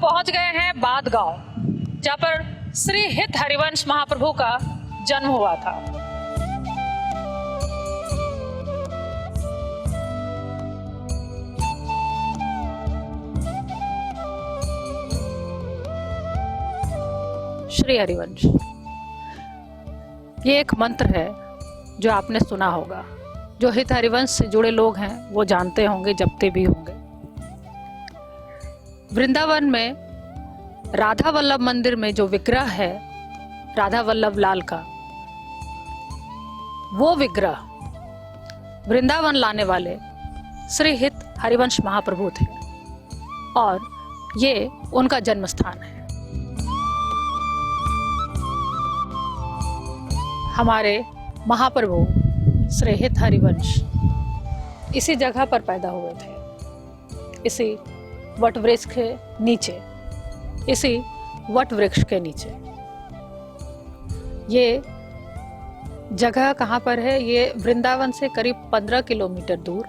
पहुंच गए हैं बाद गांव, जहां पर श्री हित हरिवंश महाप्रभु का जन्म हुआ था। श्री हरिवंश ये एक मंत्र है जो आपने सुना होगा। जो हित हरिवंश से जुड़े लोग हैं वो जानते होंगे, जपते भी होंगे। वृंदावन में राधा वल्लभ मंदिर में जो विग्रह है राधा वल्लभ लाल का, वो विग्रह वृंदावन लाने वाले श्री हित हरिवंश महाप्रभु थे और ये उनका जन्म स्थान है। हमारे महाप्रभु श्री हित हरिवंश इसी जगह पर पैदा हुए थे, इसी वट वृक्ष के नीचे, इसी वट वृक्ष के नीचे। ये जगह कहाँ पर है? ये वृंदावन से करीब 15 किलोमीटर दूर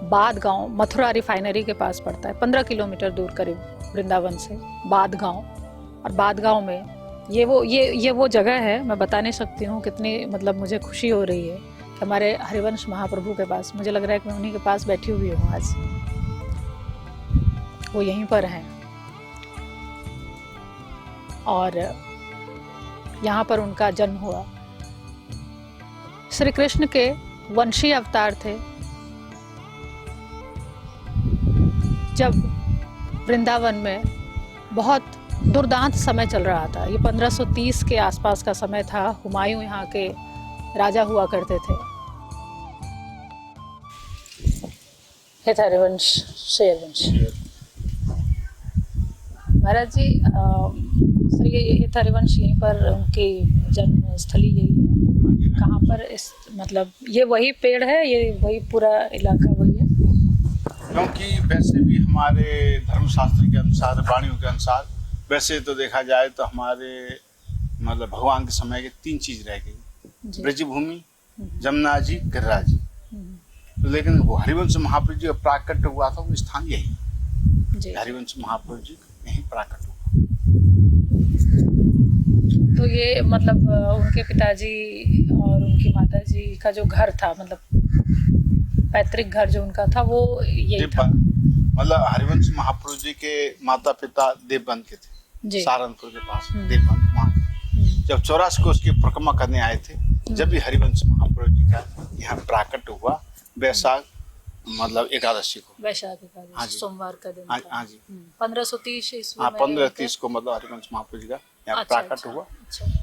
बाद गांव, मथुरा रिफाइनरी के पास पड़ता है। 15 किलोमीटर दूर करीब वृंदावन से बाद गांव। और बाद गांव में ये वो जगह है। मैं बता नहीं सकती हूँ कितनी मतलब मुझे खुशी हो रही है कि हमारे हरिवंश महाप्रभु के पास, मुझे लग रहा है कि मैं उन्हीं के पास बैठी हुई हूँ आज। वो यहीं पर हैं और यहाँ पर उनका जन्म हुआ। श्री कृष्ण के वंशी अवतार थे। जब वृंदावन में बहुत दुर्दांत समय चल रहा था, ये 1530 के आसपास का समय था। हुमायूं यहाँ के राजा हुआ करते थे। हित हरिवंश, श्री हरिवंश महाराज जी, श्री हित हरिवंश यहीं पर उनकी जन्म स्थली यही है। कहाँ पर इस मतलब ये वही पेड़ है, ये वही पूरा इलाका वही है? क्योंकि वैसे भी हमारे धर्मशास्त्र के अनुसार, वाणियों के अनुसार, वैसे तो देखा जाए तो हमारे मतलब भगवान के समय के 3 चीज रह गई, ब्रजभूमि, जमुना जी, गिरिराज जी। तो लेकिन वो हरिवंश महाप्रभु जी का प्राकट्य हुआ था, वो स्थान यही, हरिवंश महाप्रभु जी यहीं प्राकट हुआ। तो ये मतलब उनके पिताजी और उनकी माताजी का जो घर था, मतलब पैतृक घर जो उनका था, वो यही था। मतलब हरिवंश महाप्रभु जी के माता पिता देवबंद के थे, सहारनपुर के पास देवबंद वहाँ। जब 84 को उसकी परिक्रमा करने आए थे, जब भी हरिवंश महाप्रभु जी का यहाँ प्राकट्य हुआ, वैशाख मतलब एकादशी को, वैशाख एकादशी सोमवार का दिन। हाँ जी, 1530 ईस्वी में। 1530 को मतलब हरिवंश महाप्रभु जी का यहाँ प्राकट्य हुआ।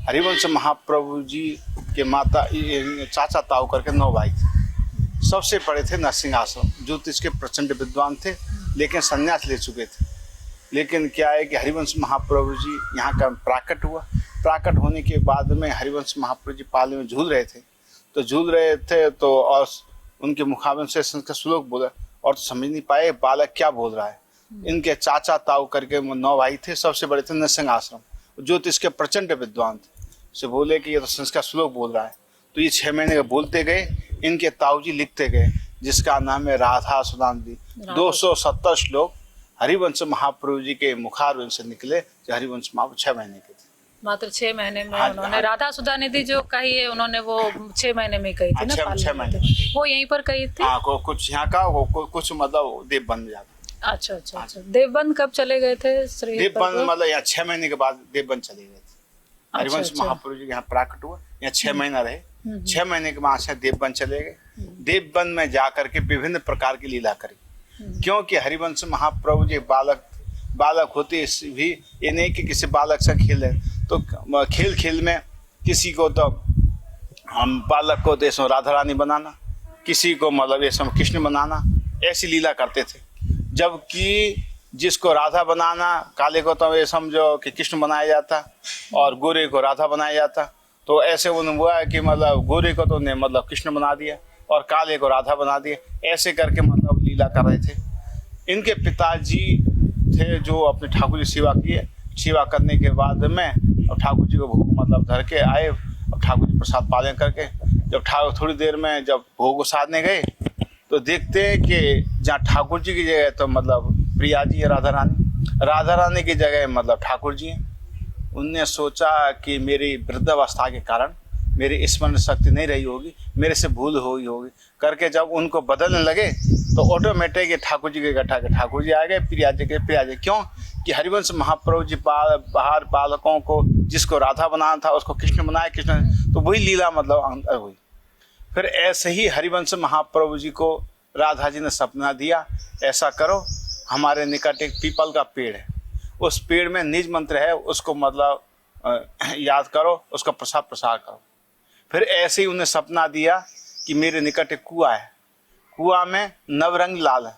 हरिवंश महाप्रभु जी के माता चाचा ताऊ करके 9 भाई थे। सबसे बड़े थे नरसिंह आश्रम, ज्योतिष के प्रचंड विद्वान थे, लेकिन संन्यास ले चुके थे। लेकिन क्या है कि हरिवंश महाप्रभु जी यहाँ का प्राकट हुआ। प्राकट होने के बाद में हरिवंश महाप्रभु जी पाले में झूल रहे थे तो और उनके मुखाबन से संस्कृत श्लोक बोला और तो समझ नहीं पाए बालक क्या बोल रहा है। इनके चाचा ताऊ करके 9 भाई थे। सबसे बड़े थे नरसिंह आश्रम, ज्योतिष के प्रचंड विद्वान थे। से बोले कि ये तो संस्कृत श्लोक बोल रहा है। तो ये 6 महीने का बोलते गए, इनके ताऊजी लिखते गए, जिसका नाम है राधा सुदानदी। 270 श्लोक हरिवंश महाप्रभु जी के मुखारविंद से निकले, जो हरिवंश महाप्रभु 6 महीने के थे। मात्र 6 महीने में उन्होंने राधा सुदानिधि जो कही है, उन्होंने वो 6 महीने में कही थी ना? 6 महीने वो यहीं पर कही थी। कुछ यहाँ का कुछ मतलब देवबंद जाता। अच्छा। देवबंद कब चले गए थे श्री? देवबंद मतलब यहाँ 6 महीने के बाद देवबंद चले गए थे। हरिवंश महाप्रभु जी यहाँ प्राकट हुआ, यहाँ 6 महीना रहे। 6 महीने के बाद से देवबंद चले गए। देवबंद में जाकर के विभिन्न प्रकार की लीला करी, क्योंकि हरिवंश महाप्रभु जी बालक होते भी ये नहीं कि किसी बालक से खेले, तो खेल में किसी को तो हम बालक को तो इसमें राधा रानी बनाना, किसी को मतलब इसमें कृष्ण बनाना, ऐसी लीला करते थे। जबकि जिसको राधा बनाना, काले को तो ये समझो कि कृष्ण बनाया जाता और गोरे को राधा बनाया जाता। तो ऐसे उन्होंने हुआ है कि मतलब गोरे को तो ने मतलब कृष्ण बना दिया और काले को राधा बना दिया। ऐसे करके मतलब लीला कर रहे थे। इनके पिताजी थे जो अपने ठाकुर जी सेवा किए। सेवा करने के बाद में अब ठाकुर जी को भोग मतलब धर के आए और ठाकुर जी प्रसाद पालन करके जब थोड़ी देर में जब भोग साधने गए तो देखते हैं कि जहाँ ठाकुर जी की जगह तो मतलब प्रिया जी है राधा रानी, राधा रानी की जगह मतलब ठाकुर जी हैं। उनने सोचा कि मेरी वृद्धावस्था के कारण मेरी स्मरण शक्ति नहीं रही होगी, मेरे से भूल हुई होगी करके जब उनको बदलने लगे तो ऑटोमेटिक ये ठाकुर जी के गठा के ठाकुर जी आ गए, प्रिया जी के प्रिया जी। क्यों कि हरिवंश महाप्रभु जी बाहर बालकों को जिसको राधा बनाना था उसको कृष्ण बनाया, कृष्ण तो वही लीला मतलब हुई। फिर ऐसे ही हरिवंश महाप्रभु जी को राधा जी ने सपना दिया, ऐसा करो हमारे निकट एक पीपल का पेड़ है, उस पेड़ में निज मंत्र है, उसको मतलब याद करो, उसका प्रसार करो। फिर ऐसे ही उन्हें सपना दिया कि मेरे निकट एक कुआं है, कुआं में नवरंग लाल है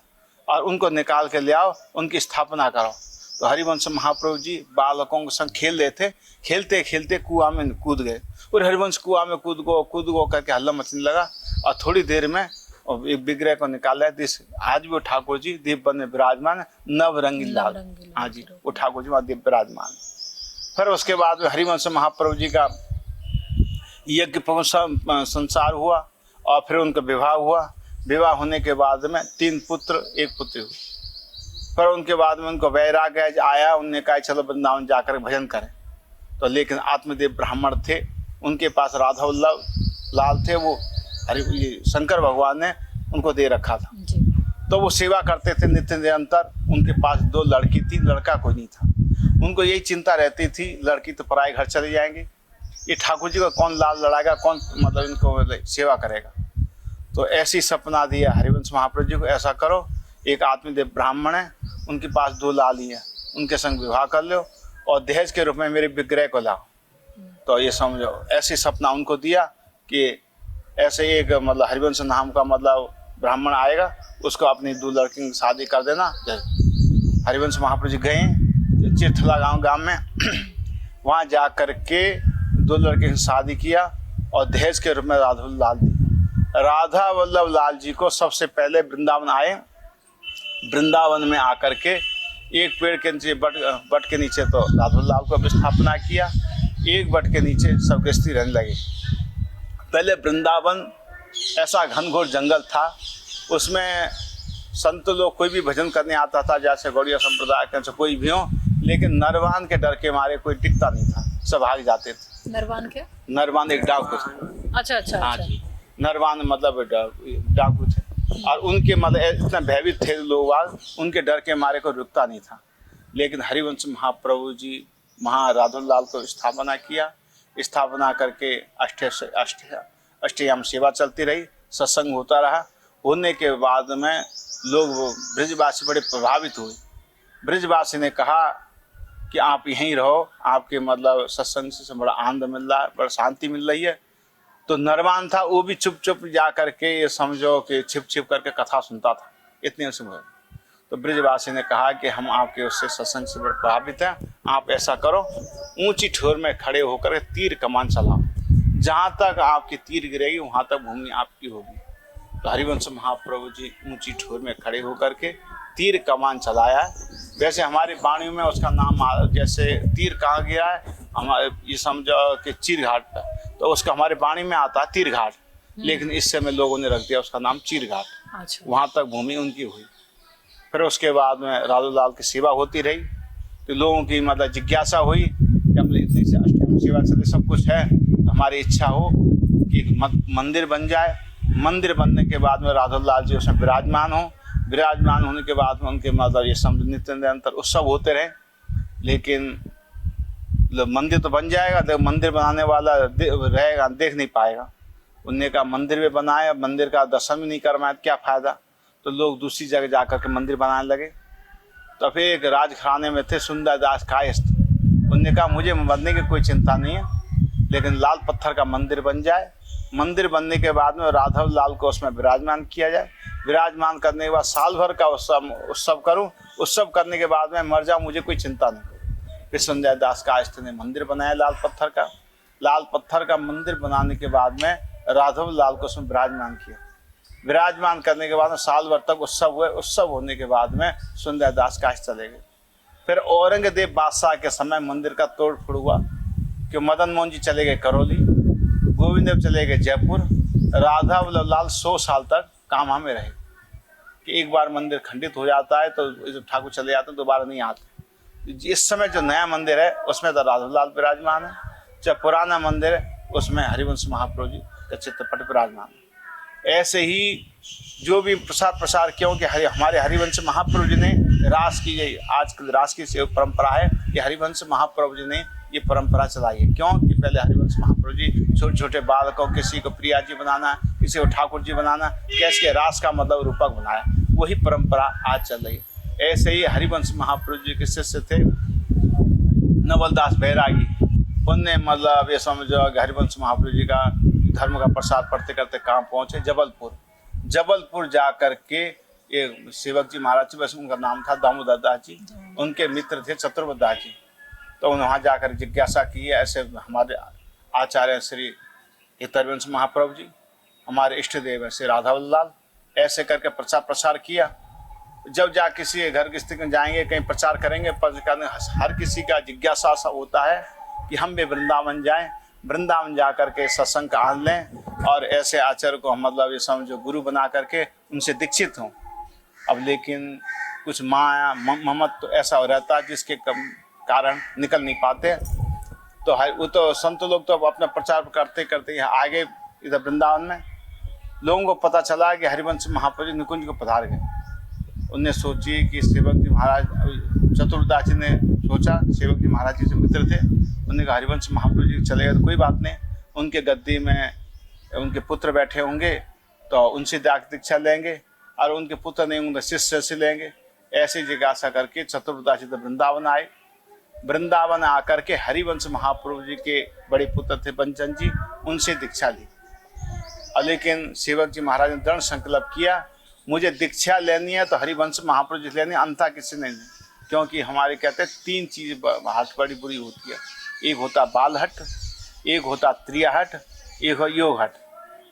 और उनको निकाल के ले आओ, उनकी स्थापना करो। तो हरिवंश महाप्रभु जी बालकों के संग खेल रहे थे, खेलते खेलते कुआं में कूद गए और हरिवंश कुआं में कूद गो करके हल्ला मचने लगा और थोड़ी देर में एक विग्रह को निकाला है। आज भी वो ठाकुर जी दीप बन में विराजमान, नवरंगी लाल। हाँ जी, वो ठाकुर जी वहाँ दीप विराजमान। फिर उसके बाद में हरिवंश महाप्रभु जी का यज्ञ संसार हुआ और फिर उनका विवाह हुआ। विवाह होने के बाद में 3 पुत्र 1 पुत्री हुई। पर उनके बाद में उनको वैराग्य आया, उनने कहा चलो वृंदावन जाकर भजन करें। तो लेकिन आत्मदेव ब्राह्मण थे, उनके पास राधा लाल थे, वो शंकर भगवान ने उनको दे रखा था जी। तो वो सेवा करते थे नित्य निरंतर। उनके पास 2 लड़की थी, लड़का कोई नहीं था। उनको यही चिंता रहती थी लड़की तो पराए घर चले जाएंगे, ये ठाकुर जी को कौन लाल लड़ाएगा, कौन मतलब इनको सेवा करेगा। तो ऐसी सपना दिया हरिवंश महाप्रभु जी को, ऐसा करो एक आत्मदेव ब्राह्मण है, उनके पास 2 लाली है, उनके संग विवाह कर लो और दहेज के रूप में मेरे विग्रह को लाओ। तो ये समझो ऐसी सपना उनको दिया कि ऐसे एक मतलब हरिवंश नाम का मतलब ब्राह्मण आएगा, उसको अपनी 2 लड़की की शादी कर देना। हरिवंश महाप्रभु जी गए चिरथला गांव में, वहाँ जा करके 2 लड़के की शादी किया और दहेज के रूप में राधा वल्लभ लाल जी को सबसे पहले वृंदावन आए। वृंदावन में आकर के एक पेड़ के नीचे बट के नीचे तो राधा लाल को स्थापना किया, एक बट के नीचे सब गृहस्थी रहने लगे। पहले वृंदावन ऐसा घनघोर जंगल था, उसमें संत लोग कोई भी भजन करने आता था, जैसे गौड़िया संप्रदाय के कोई भी हो, लेकिन नरवान के डर के मारे कोई टिकता नहीं था, सब भाग जाते थे। नरवान क्या? नरवान एक डाकू थे। अच्छा। हाँ जी, नरवान मतलब डाकू थे और उनके मतलब इतना भयभीत थे लोग, उनके डर के मारे को रुकता नहीं था। लेकिन हरिवंश महाप्रभु जी महाराधुलाल को स्थापना किया, स्थापना करके अष्टयाम सेवा चलती रही, सत्संग होता रहा। होने के बाद में लोग ब्रजवासी बड़े प्रभावित हुए। ब्रजवासी ने कहा कि आप यहीं रहो, आपके मतलब सत्संग से बड़ा आनंद मिल रहा है, बड़ा शांति मिल रही है। तो नरवान था, वो भी चुप चुप जा करके ये समझो कि छिप छिप करके कथा सुनता था, इतने उसमें। तो ब्रजवासी ने कहा कि हम आपके उससे सत्संग से बड़े प्रभावित हैं, आप ऐसा करो ऊंची ठोर में खड़े होकर तीर कमान चलाओ, जहाँ तक आपकी तीर गिरेगी वहाँ तक भूमि आपकी होगी। तो हरिवंश महाप्रभु जी ऊंची ठोर में खड़े होकर के तीर कमान चलाया। वैसे हमारी वाणी में उसका नाम जैसे तीर कहाँ गया है, हमारे ये समझो कि चीर घाट पर, तो उसका हमारे वाणी में आता है तीर घाट, लेकिन इस समय लोगों ने रख दिया उसका नाम चीर घाट। अच्छा। वहाँ तक भूमि उनकी हुई। फिर उसके बाद में राधुलाल की सेवा होती रही, तो लोगों की मतलब जिज्ञासा हुई कि हम इतनी से अष्टयाम सेवा चले, सब कुछ है, तो हमारी इच्छा हो कि मंदिर बन जाए। मंदिर बनने के बाद में राधुलाल जी उसमें विराजमान हो। विराजमान होने के बाद में उनके मतलब ये समझ नित्य निरंतर उत्सव होते रहे। लेकिन मंदिर तो बन जाएगा, तो मंदिर बनाने वाला रहेगा, देख नहीं पाएगा। उनने कहा मंदिर भी बनाया, मंदिर का दर्शन भी नहीं कर पाए, क्या फ़ायदा। तो लोग दूसरी जगह जाकर के मंदिर बनाने लगे। तो फिर एक राजघराने में थे सुंदरदास कायस्थ, उनने कहा मुझे बनने की कोई चिंता नहीं है, लेकिन लाल पत्थर का मंदिर बन जाए। मंदिर बनने के बाद में राघव लाल को उसमें विराजमान किया जाए। विराजमान करने के बाद साल भर का उत्सव करूं, उत्सव करने के बाद में मर जाऊं, मुझे कोई चिंता नहीं। फिर संजय दास कायस्थ ने मंदिर बनाया लाल पत्थर का। लाल पत्थर का मंदिर बनाने के बाद में राघव लाल को उसमें विराजमान किया। विराजमान करने के बाद में साल भर तक उत्सव हुए। उत्सव होने के बाद में सुंदर दास कायस्थ चले गए। फिर औरंगजेब बादशाह के समय मंदिर का तोड़ फोड़ हुआ कि मदन मोहन जी चले गए करौली, गोविंद देव चले गए जयपुर, राघव लाल 100 साल तक कान्हा में रहे। कि एक बार मंदिर खंडित हो जाता है तो ठाकुर चले जाते हैं, दोबारा नहीं आते। इस समय जो नया मंदिर है उसमें तो राधालाल विराजमान है, जो पुराना मंदिर है उसमें हरिवंश महाप्रभु जी का चित्रपट विराजमान है। ऐसे ही जो भी प्रसार क्योंकि हमारे हरिवंश महाप्रभु जी ने रास की, ये आजकल रास की परंपरा है, ये हरिवंश महाप्रभु जी ने ये परंपरा चलाई है। क्योंकि पहले हरिवंश महाप्रभु जी छोटे छोटे बालकों, किसी को प्रिया जी बनाना, किसी को ठाकुर जी बनाना, कैसे रास का मतलब रूपक बनाया, वही परंपरा आज चल रही है। ऐसे ही हरिवंश महाप्रभु जी के शिष्य थे नवलदास बैरागी, उनने मतलब ये समझो हरिवंश महाप्रभु जी का धर्म का प्रसार करते करते कहाँ पहुंचे, जबलपुर जा करके ये सेवक जी महाराज, बस उनका नाम था दामोदर दास जी, उनके मित्र थे चतुर्वेद दास जी। तो उन्होंने वहाँ जाकर जिज्ञासा की है। ऐसे हमारे आचार्य श्री हितरवंश महाप्रभु जी, हमारे इष्ट देव है श्री राधावल्लाल, ऐसे करके प्रसार किया। जब जा किसी घर की स्थिति में जाएंगे, कहीं प्रचार करेंगे, हर किसी का जिज्ञासा होता है कि हम भी वृंदावन जाएं, वृंदावन जा करके सत्संग का आनंद लें और ऐसे आचार्य को हम मतलब ये समझो गुरु बना करके उनसे दीक्षित हों। अब लेकिन कुछ माया ममत तो ऐसा हो रहता है जिसके कारण निकल नहीं पाते। तो वो तो संत लोग तो अपना प्रचार करते करते यहाँ आगे इधर वृंदावन में लोगों को पता चला कि हरिवंश महाप्रभु जी निकुंज को पधार गए। उनने सोची कि सेवक जी महाराज, चतुर्दास जी ने सोचा, सेवक जी महाराज जी से मित्र थे, उन्होंने कहा हरिवंश महाप्रभु जी चले गए तो कोई बात नहीं, उनके गद्दी में उनके पुत्र बैठे होंगे तो उनसे दीक्षा लेंगे और उनके पुत्र नहीं होंगे शिष्य से लेंगे। ऐसी जिज्ञासा करके चतुर्दास जी वृंदावन आए। वृंदावन आकर के हरिवंश महाप्रभु जी के बड़े पुत्र थे बंचन जी, उनसे दीक्षा ली। लेकिन सेवक जी महाराज ने दृढ़ संकल्प किया, मुझे दीक्षा लेनी है तो हरिवंश महाप्रभु जी लेनी, अंता किसी ने नहीं। क्योंकि हमारे कहते हैं 3 चीज हाथ बड़ी बुरी होती है, एक होता बालहट, एक होता त्रियाहट, एक हो योग हट।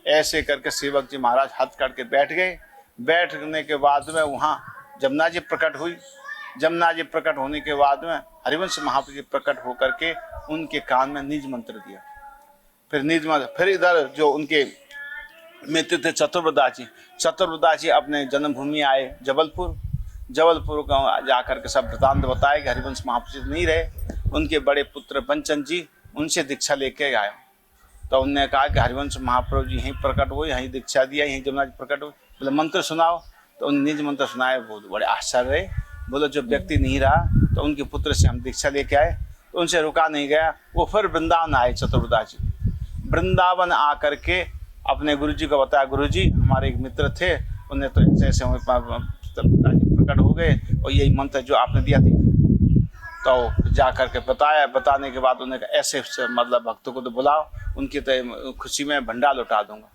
ऐसे करके सेवक जी महाराज हाथ करके बैठ गए। बैठने के बाद में वहाँ जमुना जी प्रकट हुई। जमुना जी प्रकट होने के बाद में हरिवंश महाप्रभु जी प्रकट होकर के उनके कान में निज मंत्र दिया। फिर निज मंत्र, फिर इधर जो उनके मित्र थे चतुर्वेद जी अपने जन्मभूमि आए जबलपुर का जाकर के सब वृतांत बताए कि हरिवंश महाप्रभु जी नहीं रहे, उनके बड़े पुत्र बंचन जी उनसे दीक्षा लेके आए। तो उनने कहा कि हरिवंश महाप्रभु जी यहीं प्रकट हुए, यहीं दीक्षा दिया, यहीं जमुना जी प्रकट हुए, बोले मंत्र सुनाओ। तो उन निज मंत्र सुनाए। बहुत बड़े आश्चर्य रहे, बोले जो व्यक्ति नहीं रहा तो उनके पुत्र से हम दीक्षा लेके आए। तो उनसे रुका नहीं गया, वो फिर वृंदावन आए। चतुर्वेद जी वृंदावन आकर के अपने गुरु जी को बताया, गुरु जी हमारे एक मित्र थे, उन्हें तो ऐसे प्रकट हो गए और यही मंत्र जो आपने दिया थी। तो जा करके बताया, बताने के बाद उन्हें ऐसे मतलब भक्तों को तो बुलाओ, उनकी तो खुशी में भंडार लौटा दूंगा।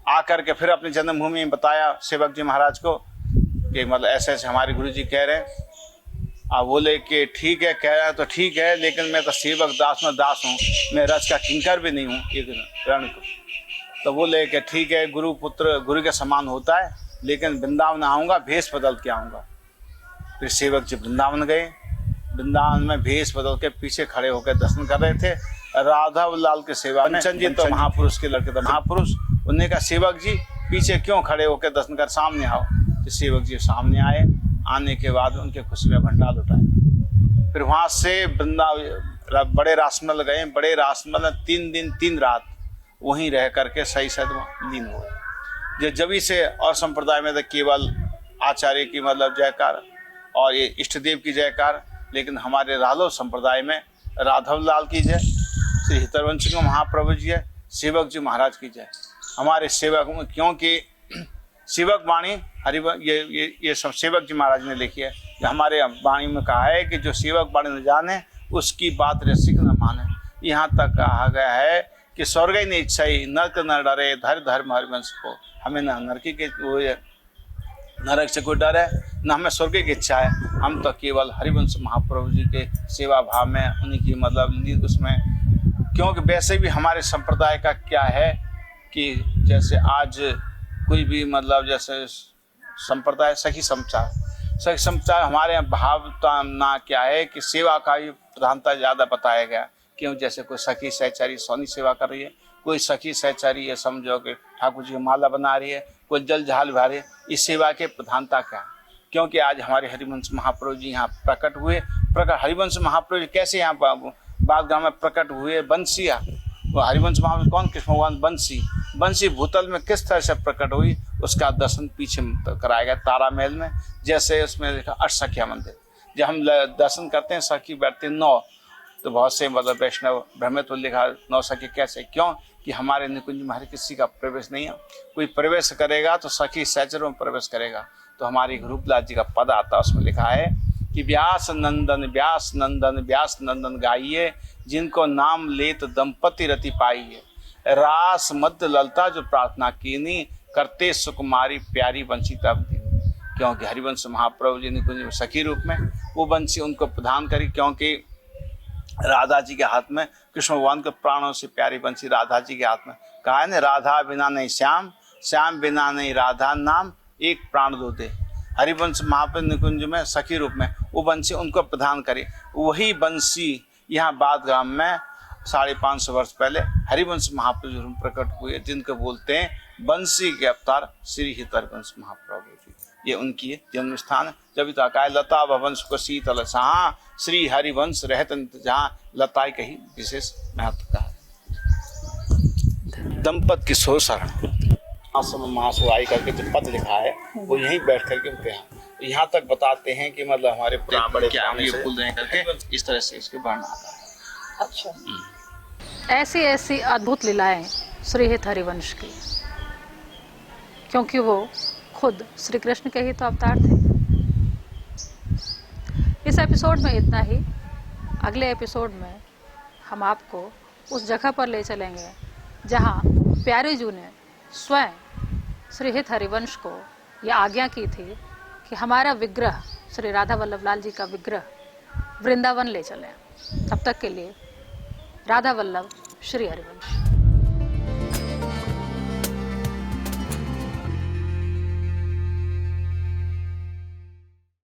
आकर के फिर अपनी जन्मभूमि में बताया सेवक जी महाराज को कि मतलब ऐसे ऐसे हमारे गुरु जी कह रहे हैं। आप बोले कि ठीक है, कह रहे हैं तो ठीक है, लेकिन मैं तो सेवक दास में दास हूँ, मैं रज का किंकर भी नहीं हूँ एक रण को। तो बोले कि ठीक है, गुरु पुत्र गुरु के समान होता है, लेकिन वृंदावन आऊँगा, भेष बदल के आऊँगा। फिर सेवक जी वृंदावन गए। वृंदावन में भेष बदल के पीछे खड़े होकर दर्शन कर रहे थे राधावल्लाल के सेवा में। बंचन जी तो महापुरुष के लड़के थे, महापुरुष। उन्होंने कहा सेवक जी पीछे क्यों खड़े होकर दर्शन कर, सामने आओ। तो सेवक जी सामने आए। आने के बाद उनके खुशी में भंडार लुटाए। फिर वहाँ से वृंदावन बड़े रासमल गए। बड़े रासमल 3 दिन 3 रात वहीं रह करके सही सद लीन हुए। जबी से और संप्रदाय में तो केवल आचार्य की मतलब जयकार और ये इष्ट देव की जयकार, लेकिन हमारे राधव संप्रदाय में राधवलाल की जय, श्री हितरवंश महाप्रभु जी है, सेवक जी महाराज की जय। हमारे सेवक, क्योंकि सेवक वाणी ये सब सेवक जी महाराज ने लिखी है। हमारे वाणी में कहा है कि जो सेवक वाणी न जाने उसकी बात रसिक न माने। यहाँ तक कहा गया है कि स्वर्ग ही नहीं इच्छा ही, नरक न डरे, धर धर्म हरिवंश को। हमें न नरकी के नरक से कोई डर है, न हमें स्वर्ग की इच्छा है। हम तो केवल हरिवंश महाप्रभु जी के सेवा भाव में, उन्हीं की मतलब उसमें, क्योंकि वैसे भी हमारे संप्रदाय का क्या है कि जैसे आज कोई भी मतलब जैसे संप्रदाय सखी संप्रदाय हमारे यहाँ भावना क्या है कि सेवा का ही प्रधानता ज़्यादा बताया गया। क्यों, जैसे कोई सखी सहचारी सोनी सेवा कर रही है, कोई सखी सहचारी है समझो कि ठाकुर जी की माला बना रही है, कोई जल झाल भा रही है। इस सेवा के प्रधानता क्या है? क्योंकि आज हमारे हरिवंश महाप्रभु जी यहाँ प्रकट हुए, प्रकट हरिवंश महाप्रभु जी कैसे यहाँ बात गांव में प्रकट हुए, बंसिया वो हरिवंश महाप्रभु कौन, कृष्ण भगवान बंसी भूतल में किस तरह से प्रकट हुई उसका दर्शन पीछे कराया गया तारा महल में। जैसे उसमें लिखा अष्टसखिया मंदिर, जब हम दर्शन करते हैं सखी बैठते 9, तो बहुत से मतलब वैष्णव भ्रमित तो लिखा 9 सखी कैसे, क्यों कि हमारे निकुंज में हर किसी का प्रवेश नहीं है, कोई प्रवेश करेगा तो सखी सहचरों में प्रवेश करेगा। तो हमारी रूपलाल जी का पद आता है, उसमें लिखा है कि व्यास नंदन व्यास नंदन व्यास नंदन गाइए, जिनको नाम लेत दंपति रति पाइए, रास मध्य ललता जो प्रार्थना कीनी, करते सुकुमारी प्यारी बंसी तब दी। क्योंकि हरिवंश महाप्रभु जी निकुंज में सखी रूप में वो बंसी उनको प्रदान करी, क्योंकि राधा जी के हाथ में, कृष्ण भगवान के प्राणों से प्यारी बंसी राधा जी के हाथ में। कहा है ना, राधा बिना नहीं श्याम, श्याम बिना नहीं राधा, नाम एक प्राण दो दे। हरिवंश महाप्रभु निकुंज में सखी रूप में वो बंसी उनको प्रदान करी। वही बंसी यहाँ बादगाम में 550 वर्ष पहले हरिवंश महाप्रभु प्रकट हुए, जिनको बोलते हैं बंसी के अवतार श्री हित हरिवंश महाप्रभु जी। ये उनकी जन्म स्थान है। जब तक कहा लता भवन सुख शीतल सहा, श्री हरिवंश रहत जहाँ, लता कही विशेष महत्व का है। दंपत किशोर शरण आश्रम महासुराई करके जो पद लिखा है वो यहीं बैठ करके उनके यहाँ तक बताते हैं कि मतलब हमारे बड़े क्या ये बोल रहे हैं करके इस तरह से इसके वर्णन आता है। अच्छा, ऐसी अद्भुत लीलाएं श्री हित हरिवंश की, क्योंकि वो खुद श्री कृष्ण के ही तो अवतार थे। इस एपिसोड में इतना ही। अगले एपिसोड में हम आपको उस जगह पर ले चलेंगे जहां प्यारे जू ने स्वयं श्री हित हरिवंश को यह आज्ञा की थी कि हमारा विग्रह श्री राधा वल्लभ लाल जी का विग्रह वृंदावन ले चलें। तब तक के लिए राधा वल्लभ श्री हरिवंश।